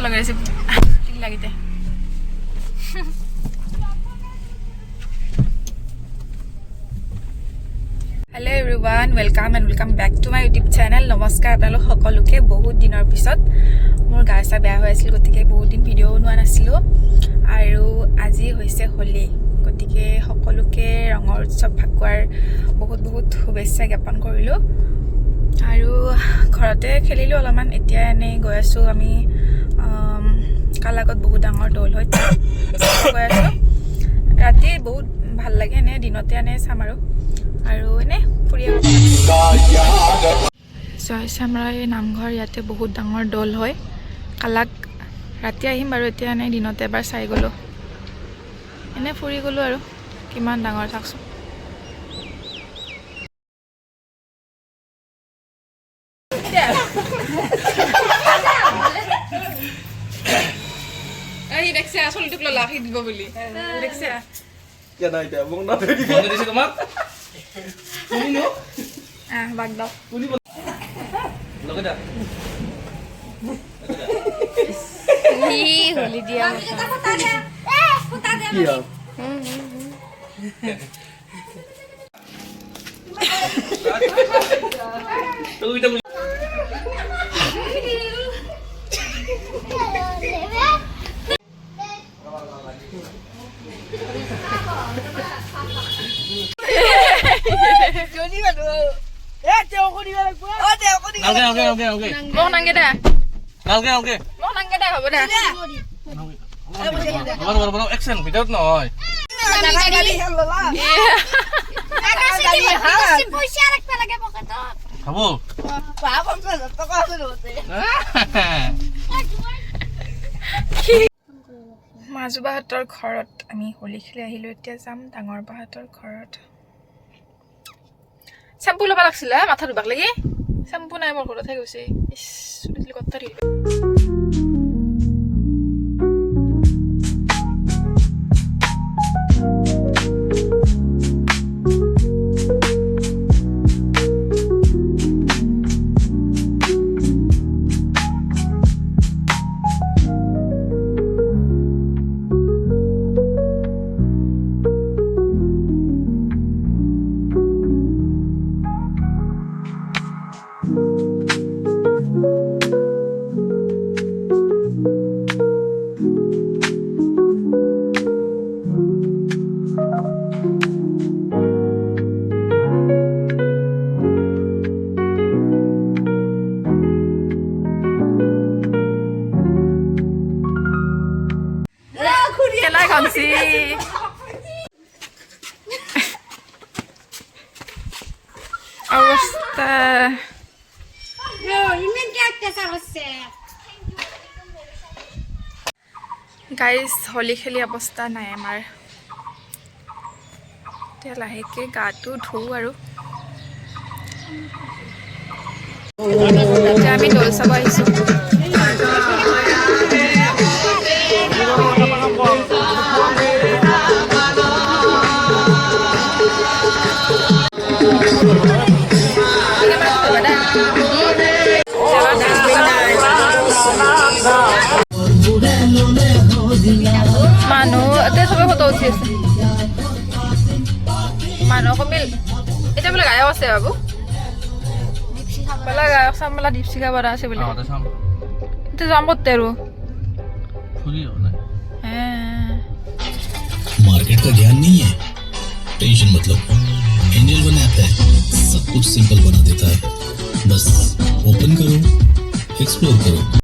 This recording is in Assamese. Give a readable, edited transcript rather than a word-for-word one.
লগাই আছে ঠিক লাগিতে hello everyone welcome and welcome back to my YouTube channel नमस्कार আপোনালোক সকলোকে বহুত দিনৰ পিছত মোৰ গা চা বেয়া হৈ আছিল গতিকে বহুত দিন ভিডিও বনোৱা নাছিলো আৰু আজি হৈছে হোলি গতিকে সকলোকে ৰঙৰ উৎসৱ ফাকুৱাৰ বহুত বহুত শুভেচ্ছা জ্ঞাপন কৰিলো আৰু ঘৰতে খেলিলো অলপমান এতিয়া এনে গৈ আছো আমি কালাগত বহুত ডাঙৰ দল হয় গৈ আছো ৰাতি বহুত ভাল লাগে এনে দিনতে এনে চাম আৰু এনে ফুৰি জয়চামৰাৰ নামঘৰ ইয়াতে বহুত ডাঙৰ দল হয় কালাক ৰাতি আহিম বাৰু এতিয়া এনে দিনতে এবাৰ চাই গ'লো এনে ফুৰি গ'লো আৰু কিমান ডাঙৰ থাকছো এই দেখছে আসল টুকলো লাখি দিব বুলি দেখছে क्या ना इतना वो ना दे दिया दिसे তোমাক তুমি নো বাগ দাও पुनी লগে দা ই হোলি দিয়া क्या তো এটা जोनी बालो ए तेओ को दिवा लागबो ओ तेओ को दिवा ओके মোক নাংগে দে ओके মোক নাংগে দে হ'ব দে বড় অ্যাকশন ভিতৰত নহয় गाली हेलला পয়সা ৰাখতে লাগে পকেটত খাবো बाप हमसे तो का होते মাজুবাহঁতৰ ঘৰত আমি হোলি খেলি আহিলো এতিয়া যাম ডাঙৰ বাহঁতৰ ঘৰত শ্যাম্পু ল'ব লাগছিলে মাথা ধুবাক লাগি শ্যাম্পু নাই মোৰ ঘৰতহে গৈছে ইছ চুলি কটা দিলে কেলা খামছি অবস্থা ইমেন কে অত্যাচার হচ্ছে গাইজ হোলি খেলি অৱস্থা নাই আমাৰ এতিয়া লাহেকৈ গাটো ধুওঁ আৰু এতিয়া আমি দৌল চাব আহিছোঁ মানুহ এতিয়া চবে ফটো উঠি আছে মানুহ কমিল এতিয়া বোলে গায়ক আছে বাবু বোলে গায়ক চাম বোলে দীপশিখা বৰা আছে বোলে এতিয়া যাম ক'তে আৰু मार्केट का ज्ञान नहीं है टेंशन मतलब एंजल बनाता है सब कुछ सिंपल बना देता है बस ओपन करो एक्सप्लोर करो